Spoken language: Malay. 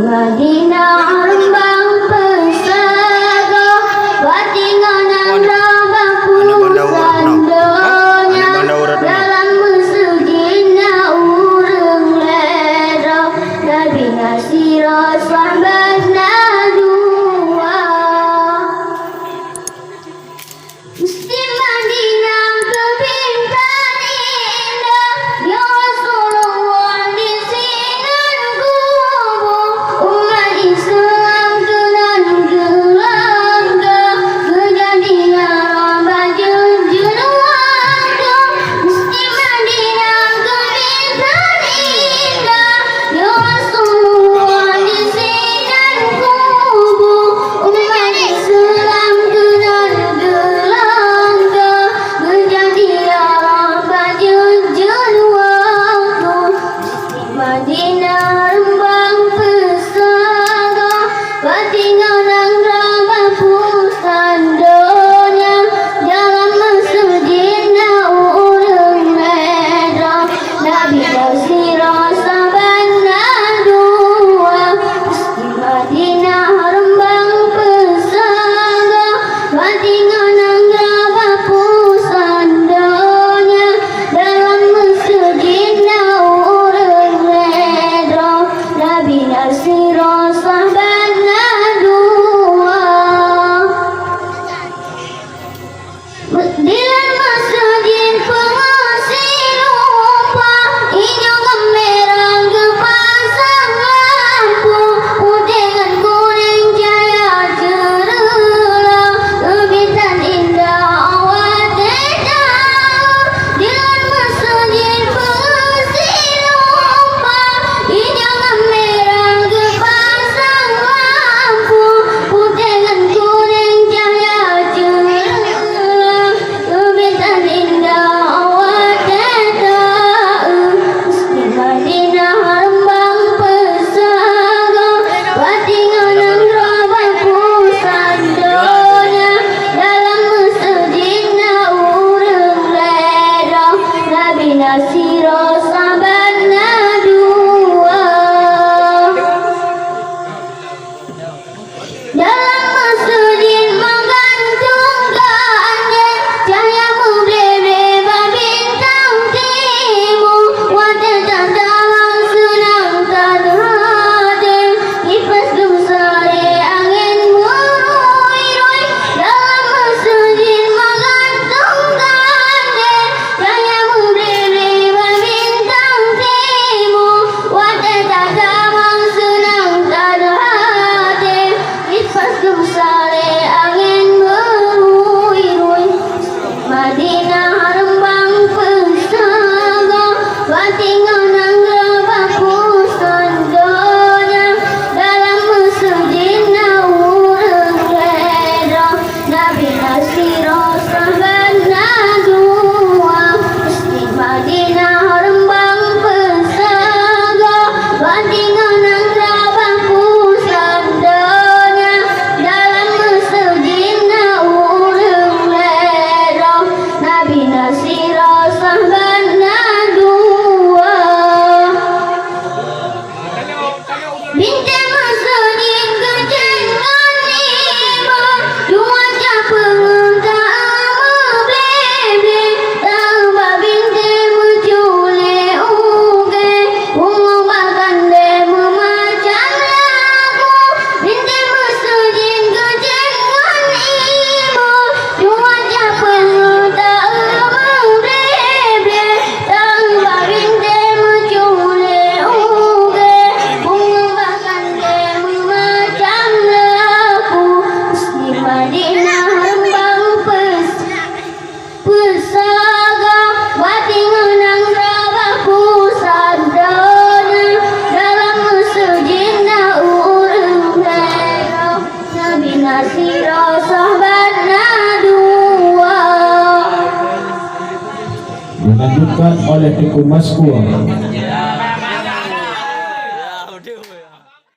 Madinah rembang pesaga, batingan rambang pusandonya, dalam mesujina urang lera, Nabi Nasirah sahabatna dua. Mesti Madinah kebintan indah, ya Rasulullah di sinan kubur, umat Islam telan gelangga, kejadian baju jenuangga. Mesti Madinah kebintan indah, ya Rasulullah di sinan kubur, umat Islam telan gelangga, kejadian baju jenuangga. Madinah rembang pesaga, batingan rambang pusandonya, dalam mesujina urang lera, Nabi Nasirah sahabatna dua. Madinah rembang pesaga, batingan rambang pusandonya, dalam mesujina urang lera, Nabi Nasirah sahabatna dua. Dilan masjid pengasih lupa, inyo gemerang kepasang lampu, udengan kuning cahaya cerah, kebitan indah awat dedauh. Dilan masjid pengasih lupa, inyo gemerang kepasang lampu, udengan kuning cahaya cerah, kebitan indah awat dedauh. Mesti Madinah rembang pesaga, batingan rambang pusandonya, dalam mesujina urang lera, Nabi Nasirah sahabatna dua. Dalam masjid menggantungkannya, cahayamu berbeba bintang timur, wajah tantang senang tak hadir, kipas gemsari angin merui-rui. Dalam masjid menggantungkannya, cahayamu berbeba bintang timur, wajah tantang senang tak hadir, kipas gemsari angin merui-rui. Madinah rembang pesaga, batingan rambang pusandonya, dalam mesujina urang lera, Nabi Nasirah sahabatna dua. Mesti Madinah rembang pesaga, batingan rambang pusandonya, dalam mesujina urang lera, Nabi Nasirah sahabatna dua. Binti masjid kejengan lima, dua penguntaan meblebe, tambah binti mucule uge, ungu bagande memacam lagu. Binti masjid kejengan lima, dua penguntaan meblebe, tambah binti mucule uge, ungu bagande memacam lagu. Mesti Madinah rembang pesaga, batingan rambang pusandonya, dalam mesujina urang lera, Nabi Nasirah sahabatna dua. Dilanjutkan oleh Fikul Maskur.